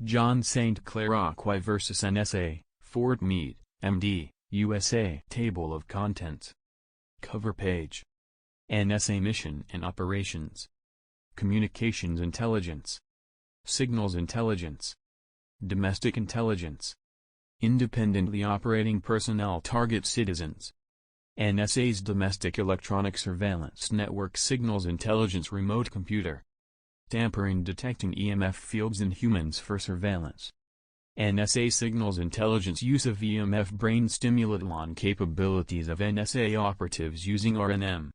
John St. Clair Awkei vs. NSA, Fort Meade, MD, USA. Table of Contents. Cover page. NSA Mission and Operations. Communications Intelligence. Signals Intelligence. Domestic Intelligence. Independently operating personnel target citizens. NSA's Domestic Electronic Surveillance Network Signals Intelligence Remote Computer. Tampering detecting EMF fields in humans for surveillance. NSA Signals Intelligence use of EMF brain stimulation capabilities of NSA operatives using RNM.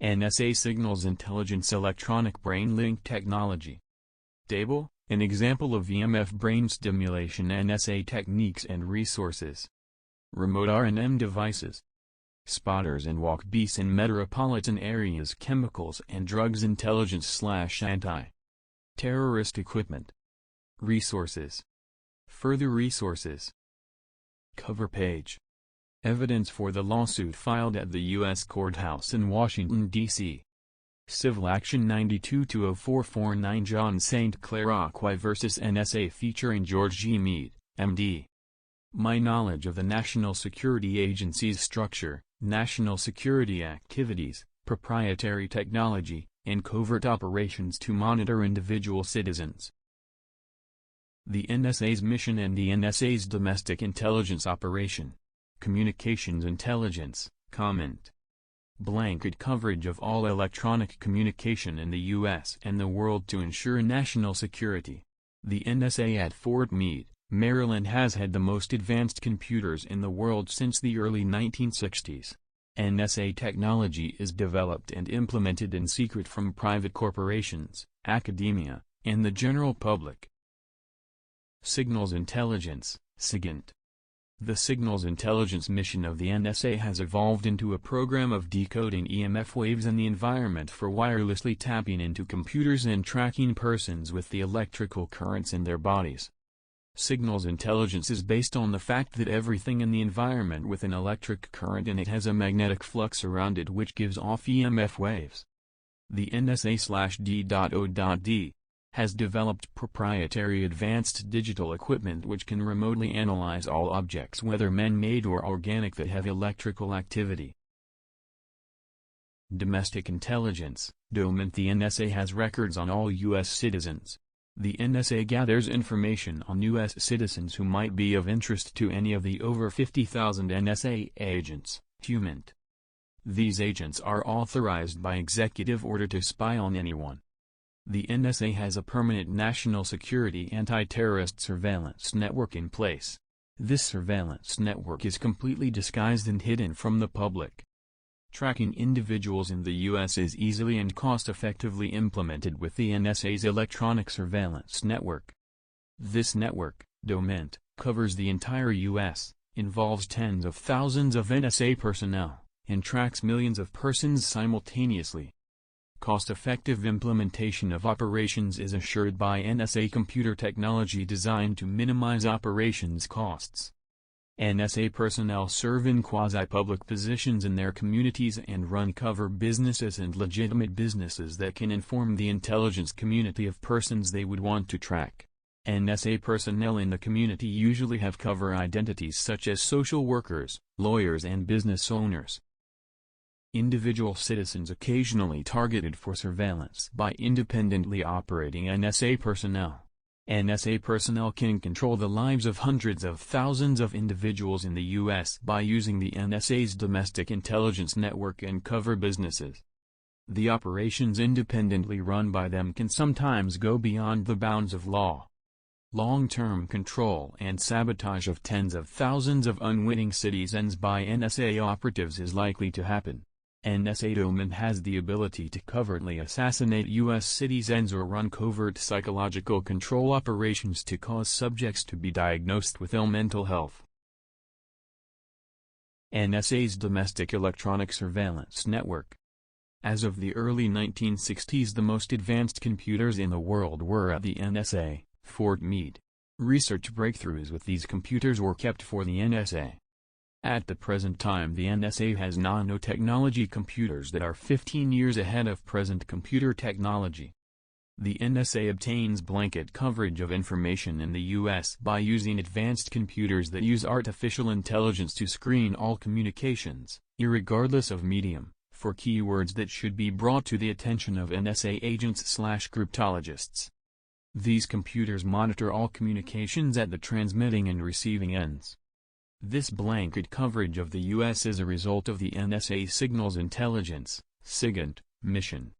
NSA Signals Intelligence Electronic Brain Link Technology. Table, an example of EMF brain stimulation NSA techniques and resources. Remote RNM devices. Spotters and walk beasts in metropolitan areas. Chemicals and drugs intelligence / anti-terrorist equipment. Resources. Further resources. Cover page. Evidence for the lawsuit filed at the U.S. Courthouse in Washington, D.C. Civil Action 92-20449 John St. Clair Awkei vs. NSA featuring George G. Meade, M.D. My knowledge of the National Security Agency's structure, national security activities, proprietary technology, and covert operations to monitor individual citizens. The NSA's mission and the NSA's domestic intelligence operation. Communications Intelligence, comment. Blanket coverage of all electronic communication in the U.S. and the world to ensure national security. The NSA at Fort Meade, Maryland has had the most advanced computers in the world since the early 1960s. NSA technology is developed and implemented in secret from private corporations, academia, and the general public. Signals Intelligence, SIGINT. The Signals Intelligence mission of the NSA has evolved into a program of decoding EMF waves in the environment for wirelessly tapping into computers and tracking persons with the electrical currents in their bodies. Signals Intelligence is based on the fact that everything in the environment with an electric current in it has a magnetic flux around it which gives off EMF waves. The NSA/D.O.D. has developed proprietary advanced digital equipment which can remotely analyze all objects whether man-made or organic that have electrical activity. Domestic Intelligence, DOMINT. The NSA has records on all U.S. citizens. The NSA gathers information on U.S. citizens who might be of interest to any of the over 50,000 NSA agents, DOMINT. These agents are authorized by executive order to spy on anyone. The NSA has a permanent national security anti-terrorist surveillance network in place. This surveillance network is completely disguised and hidden from the public. Tracking individuals in the U.S. is easily and cost-effectively implemented with the NSA's electronic surveillance network. This network, DOMINT, covers the entire U.S., involves tens of thousands of NSA personnel, and tracks millions of persons simultaneously. Cost-effective implementation of operations is assured by NSA computer technology designed to minimize operations costs. NSA personnel serve in quasi-public positions in their communities and run cover businesses and legitimate businesses that can inform the intelligence community of persons they would want to track. NSA personnel in the community usually have cover identities such as social workers, lawyers and business owners. Individual citizens occasionally targeted for surveillance by independently operating NSA personnel. NSA personnel can control the lives of hundreds of thousands of individuals in the U.S. by using the NSA's domestic intelligence network and cover businesses. The operations independently run by them can sometimes go beyond the bounds of law. Long-term control and sabotage of tens of thousands of unwitting citizens by NSA operatives is likely to happen. NSA DOMINT has the ability to covertly assassinate U.S. citizens or run covert psychological control operations to cause subjects to be diagnosed with ill mental health. NSA's Domestic Electronic Surveillance Network. As of the early 1960s, the most advanced computers in the world were at the NSA, Fort Meade. Research breakthroughs with these computers were kept for the NSA. At the present time, the NSA has nanotechnology computers that are 15 years ahead of present computer technology. The NSA obtains blanket coverage of information in the U.S. by using advanced computers that use artificial intelligence to screen all communications, irregardless of medium, for keywords that should be brought to the attention of NSA agents/cryptologists. These computers monitor all communications at the transmitting and receiving ends. This blanket coverage of the U.S. is a result of the NSA Signals Intelligence (SIGINT) mission.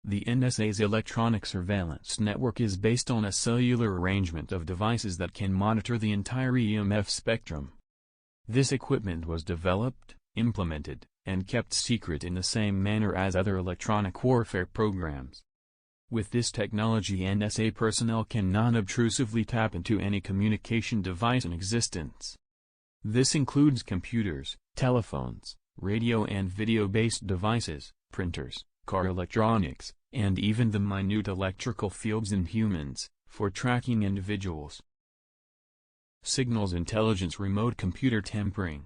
The NSA's electronic surveillance network is based on a cellular arrangement of devices that can monitor the entire EMF spectrum. This equipment was developed, implemented, and kept secret in the same manner as other electronic warfare programs. With this technology, NSA personnel can non-obtrusively tap into any communication device in existence. This includes computers, telephones, radio and video-based devices, printers, car electronics, and even the minute electrical fields in humans, for tracking individuals. Signals Intelligence Remote Computer Tampering.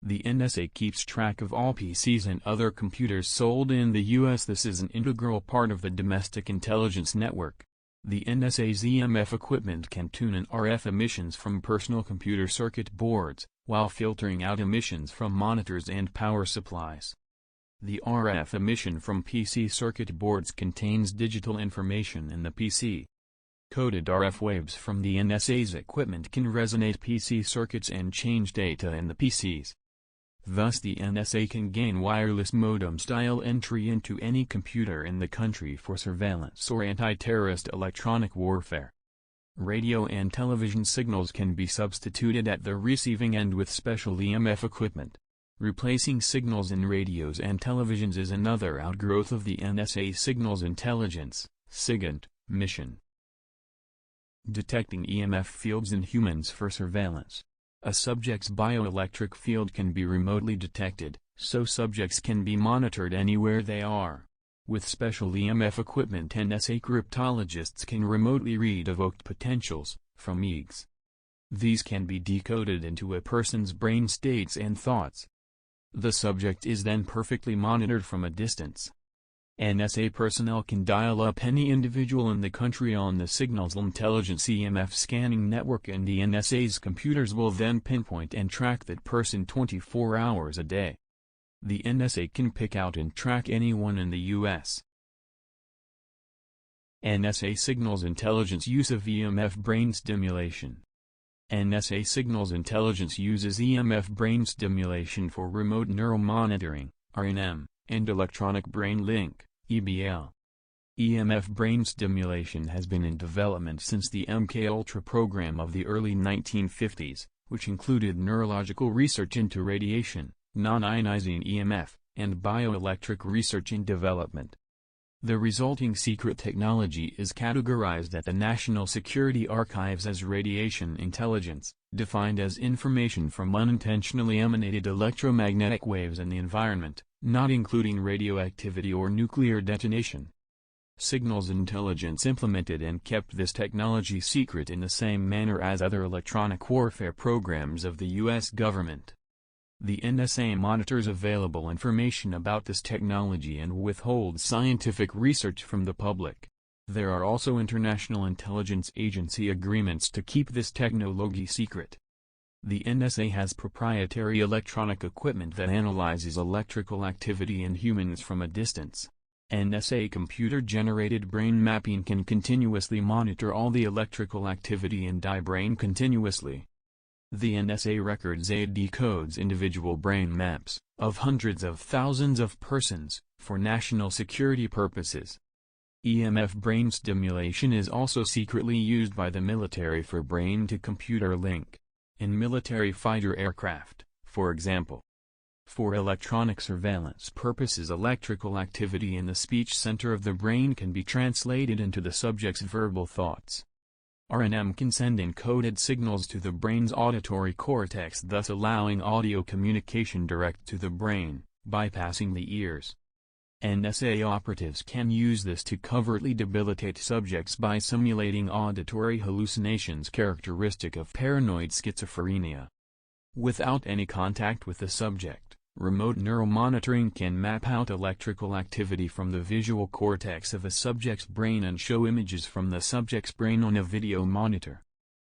The NSA keeps track of all PCs and other computers sold in the U.S. This is an integral part of the domestic intelligence network. The NSA's EMF equipment can tune in RF emissions from personal computer circuit boards, while filtering out emissions from monitors and power supplies. The RF emission from PC circuit boards contains digital information in the PC. Coded RF waves from the NSA's equipment can resonate PC circuits and change data in the PCs. Thus the NSA can gain wireless modem-style entry into any computer in the country for surveillance or anti-terrorist electronic warfare. Radio and television signals can be substituted at the receiving end with special EMF equipment. Replacing signals in radios and televisions is another outgrowth of the NSA Signals Intelligence (SIGINT) mission. Detecting EMF fields in humans for surveillance. A subject's bioelectric field can be remotely detected, so subjects can be monitored anywhere they are. With special EMF equipment, NSA cryptologists can remotely read evoked potentials from EEGs. These can be decoded into a person's brain states and thoughts. The subject is then perfectly monitored from a distance. NSA personnel can dial up any individual in the country on the Signals Intelligence EMF scanning network, and the NSA's computers will then pinpoint and track that person 24 hours a day. The NSA can pick out and track anyone in the U.S. NSA Signals Intelligence use of EMF brain stimulation. NSA Signals Intelligence uses EMF brain stimulation for remote neuromonitoring, RNM, and electronic brain link, EBL. EMF brain stimulation has been in development since the MKUltra program of the early 1950s, which included neurological research into radiation, non-ionizing EMF, and bioelectric research and development. The resulting secret technology is categorized at the National Security Archives as radiation intelligence, defined as information from unintentionally emanated electromagnetic waves in the environment, not including radioactivity or nuclear detonation. Signals Intelligence implemented and kept this technology secret in the same manner as other electronic warfare programs of the U.S. government. The NSA monitors available information about this technology and withholds scientific research from the public. There are also international intelligence agency agreements to keep this technology secret. The NSA has proprietary electronic equipment that analyzes electrical activity in humans from a distance. NSA computer-generated brain mapping can continuously monitor all the electrical activity in die brain continuously. The NSA Records Aid decodes individual brain maps, of hundreds of thousands of persons, for national security purposes. EMF brain stimulation is also secretly used by the military for brain-to-computer link. In military fighter aircraft, for example. For electronic surveillance purposes, electrical activity in the speech center of the brain can be translated into the subject's verbal thoughts. RNM can send encoded signals to the brain's auditory cortex, thus allowing audio communication direct to the brain, bypassing the ears. NSA operatives can use this to covertly debilitate subjects by simulating auditory hallucinations characteristic of paranoid schizophrenia. Without any contact with the subject, Remote neural monitoring can map out electrical activity from the visual cortex of a subject's brain and show images from the subject's brain on a video monitor.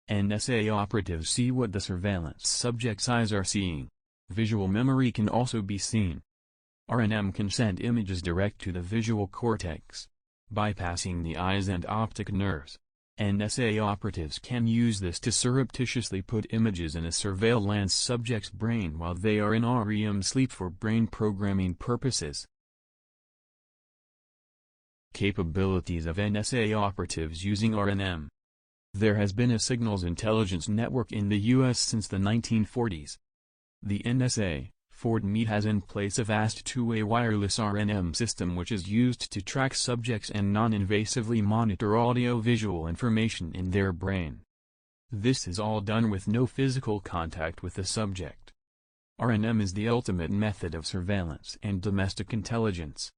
NSA operatives see what the surveillance subject's eyes are seeing. Visual memory can also be seen. RNM can send images direct to the visual cortex, bypassing the eyes and optic nerves. NSA operatives can use this to surreptitiously put images in a surveillance subject's brain while they are in REM sleep for brain programming purposes. Capabilities of NSA operatives using RNM. There has been a signals intelligence network in the U.S. since the 1940s. The NSA, Fort Meade, has in place a vast two-way wireless RNM system which is used to track subjects and non-invasively monitor audio-visual information in their brain. This is all done with no physical contact with the subject. RNM is the ultimate method of surveillance and domestic intelligence.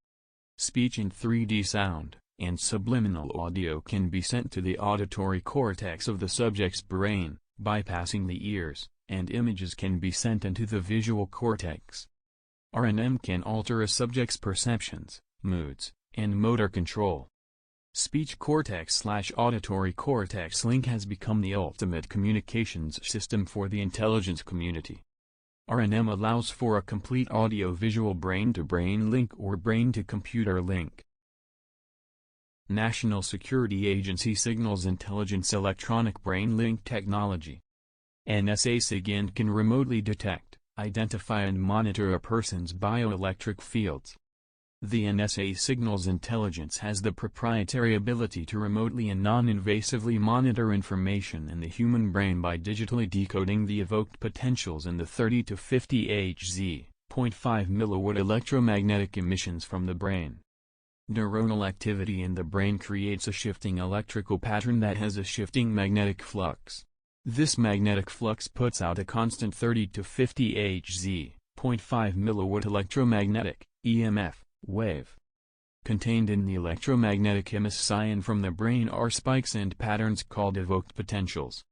Speech and 3D sound and subliminal audio can be sent to the auditory cortex of the subject's brain, bypassing the ears, and images can be sent into the visual cortex. RNM can alter a subject's perceptions, moods, and motor control. Speech cortex/auditory cortex link has become the ultimate communications system for the intelligence community. RNM allows for a complete audio-visual brain-to-brain link or brain-to-computer link. National Security Agency Signals Intelligence Electronic Brain Link Technology. NSA SIGINT can remotely detect, identify and monitor a person's bioelectric fields. The NSA Signals Intelligence has the proprietary ability to remotely and non-invasively monitor information in the human brain by digitally decoding the evoked potentials in the 30 to 50 Hz, 0.5 mW electromagnetic emissions from the brain. Neuronal activity in the brain creates a shifting electrical pattern that has a shifting magnetic flux. This magnetic flux puts out a constant 30 to 50 Hz, 0.5 mW electromagnetic, EMF, wave. Contained in the electromagnetic emission from the brain are spikes and patterns called evoked potentials.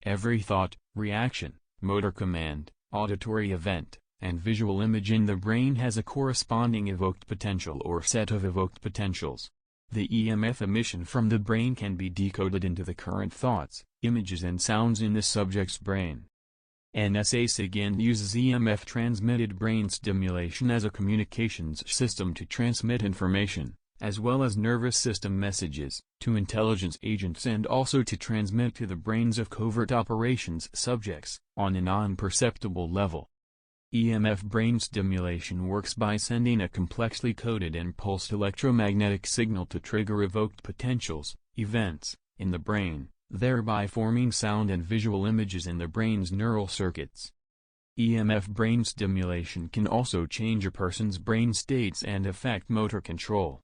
Every thought, reaction, motor command, auditory event, and visual image in the brain has a corresponding evoked potential or set of evoked potentials. The EMF emission from the brain can be decoded into the current thoughts, images and sounds in the subject's brain. NSA SIGINT uses EMF-transmitted brain stimulation as a communications system to transmit information, as well as nervous system messages, to intelligence agents and also to transmit to the brains of covert operations subjects, on a non-perceptible level. EMF brain stimulation works by sending a complexly coded and pulsed electromagnetic signal to trigger evoked potentials, events, in the brain, thereby forming sound and visual images in the brain's neural circuits. EMF brain stimulation can also change a person's brain states and affect motor control.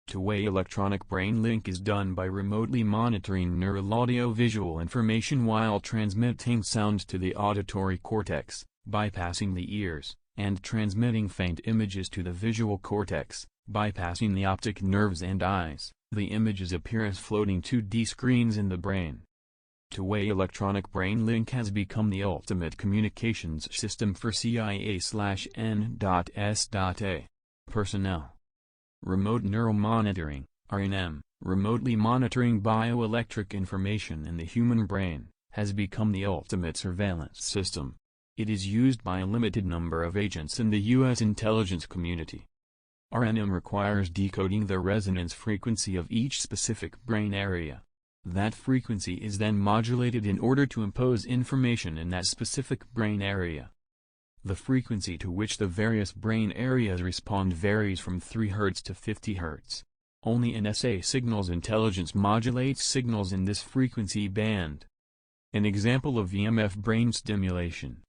Two-way electronic brain link is done by remotely monitoring neural audio-visual information while transmitting sound to the auditory cortex, bypassing the ears, and transmitting faint images to the visual cortex, bypassing the optic nerves and eyes. The images appear as floating 2D screens in the brain. Two-way electronic brain link has become the ultimate communications system for CIA/N.S.A. personnel. Remote neural monitoring, RNM, remotely monitoring bioelectric information in the human brain, has become the ultimate surveillance system. It is used by a limited number of agents in the U.S. intelligence community. RNM requires decoding the resonance frequency of each specific brain area. That frequency is then modulated in order to impose information in that specific brain area. The frequency to which the various brain areas respond varies from 3 Hz to 50 Hz. Only NSA Signals Intelligence modulates signals in this frequency band. An example of EMF brain stimulation.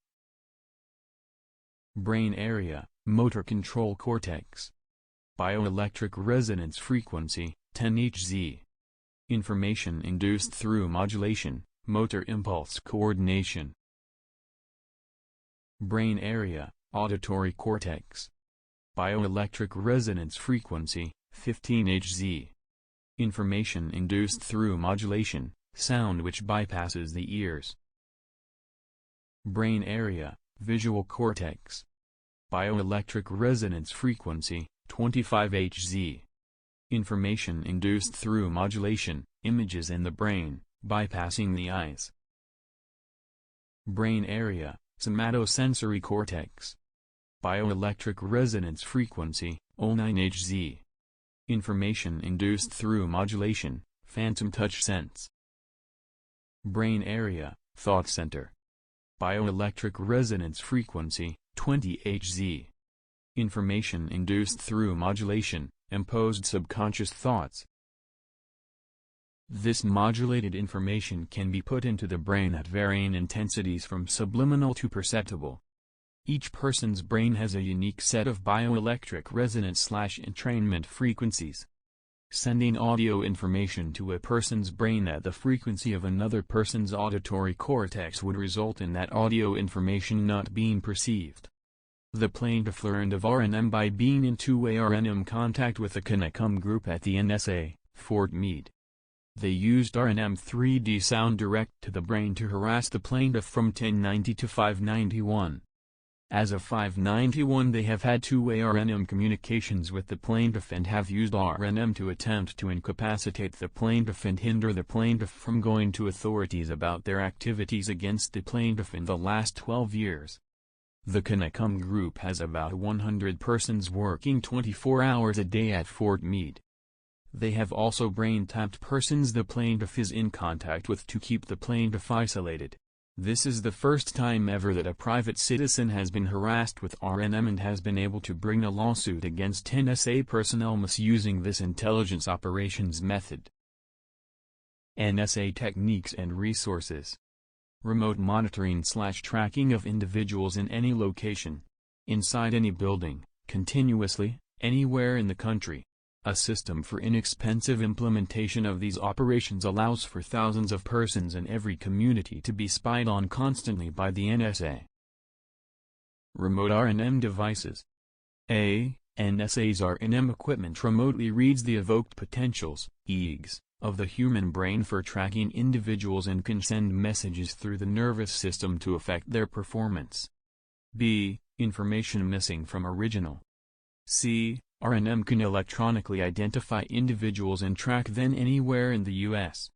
Brain area, motor control cortex. Bioelectric resonance frequency, 10 Hz. Information induced through modulation, motor impulse coordination. Brain area, auditory cortex. Bioelectric resonance frequency, 15 Hz. Information induced through modulation, sound which bypasses the ears. Brain area, Visual cortex. Bioelectric resonance frequency, 25 Hz. Information induced through modulation, images in the brain, bypassing the eyes. Brain area, somatosensory cortex. Bioelectric resonance frequency, 09 Hz. Information induced through modulation, phantom touch sense. Brain area, thought center. Bioelectric resonance frequency, 20 Hz. Information induced through modulation, imposed subconscious thoughts. This modulated information can be put into the brain at varying intensities from subliminal to perceptible. Each person's brain has a unique set of bioelectric resonance/entrainment frequencies. Sending audio information to a person's brain at the frequency of another person's auditory cortex would result in that audio information not being perceived. The plaintiff learned of RNM by being in two-way RNM contact with the Conecom group at the NSA, Fort Meade. They used RNM 3D sound direct to the brain to harass the plaintiff from 1090 to 591. As of 591 they have had two-way RNM communications with the plaintiff and have used RNM to attempt to incapacitate the plaintiff and hinder the plaintiff from going to authorities about their activities against the plaintiff in the last 12 years. The Conecom group has about 100 persons working 24 hours a day at Fort Meade. They have also brain-tapped persons the plaintiff is in contact with to keep the plaintiff isolated. This is the first time ever that a private citizen has been harassed with RNM and has been able to bring a lawsuit against NSA personnel misusing this intelligence operations method. NSA techniques and resources. Remote monitoring/tracking of individuals in any location, inside any building, continuously, anywhere in the country. A system for inexpensive implementation of these operations allows for thousands of persons in every community to be spied on constantly by the NSA. Remote RNM devices. NSA's RNM equipment remotely reads the evoked potentials, EEGs, of the human brain for tracking individuals and can send messages through the nervous system to affect their performance. Information missing from original. RNM can electronically identify individuals and track them anywhere in the U.S.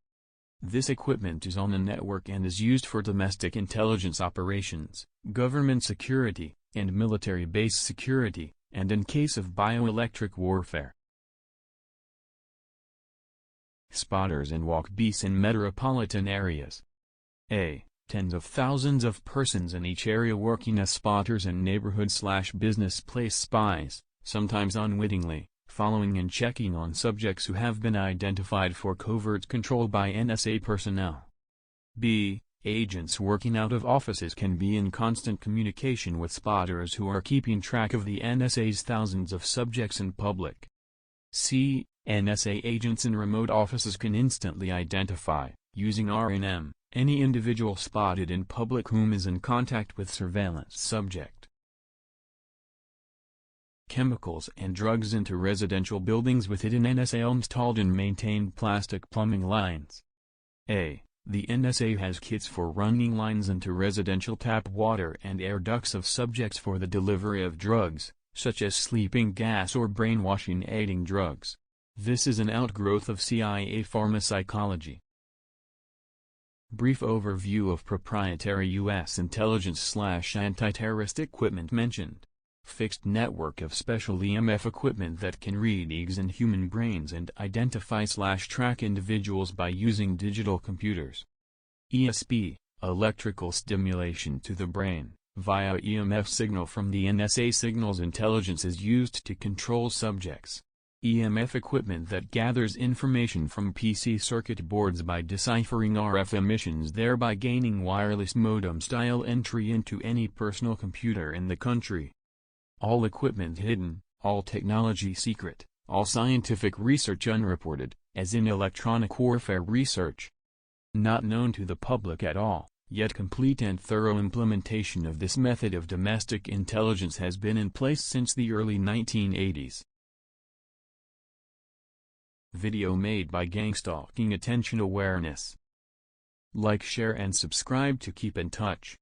This equipment is on the network and is used for domestic intelligence operations, government security, and military base security, and in case of bioelectric warfare. Spotters and walk-bees in metropolitan areas. Tens of thousands of persons in each area working as spotters and neighborhood/business place spies, sometimes unwittingly, following and checking on subjects who have been identified for covert control by NSA personnel. Agents working out of offices can be in constant communication with spotters who are keeping track of the NSA's thousands of subjects in public. NSA agents in remote offices can instantly identify, using RNM, any individual spotted in public whom is in contact with surveillance subject. Chemicals and drugs into residential buildings with hidden NSA installed and maintained plastic plumbing lines. The NSA has kits for running lines into residential tap water and air ducts of subjects for the delivery of drugs, such as sleeping gas or brainwashing-aiding drugs. This is an outgrowth of CIA pharmacology. Brief overview of proprietary U.S. intelligence/anti-terrorist equipment mentioned. Fixed network of special EMF equipment that can read EEGs in human brains and identify/track individuals by using digital computers. ESP, electrical stimulation to the brain, via EMF signal from the NSA signals intelligence is used to control subjects. EMF equipment that gathers information from PC circuit boards by deciphering RF emissions, thereby gaining wireless modem-style entry into any personal computer in the country. All equipment hidden, all technology secret, all scientific research unreported, as in electronic warfare research. Not known to the public at all, yet complete and thorough implementation of this method of domestic intelligence has been in place since the early 1980s. Video made by Gangstalking. Attention awareness. Like, share and subscribe to keep in touch.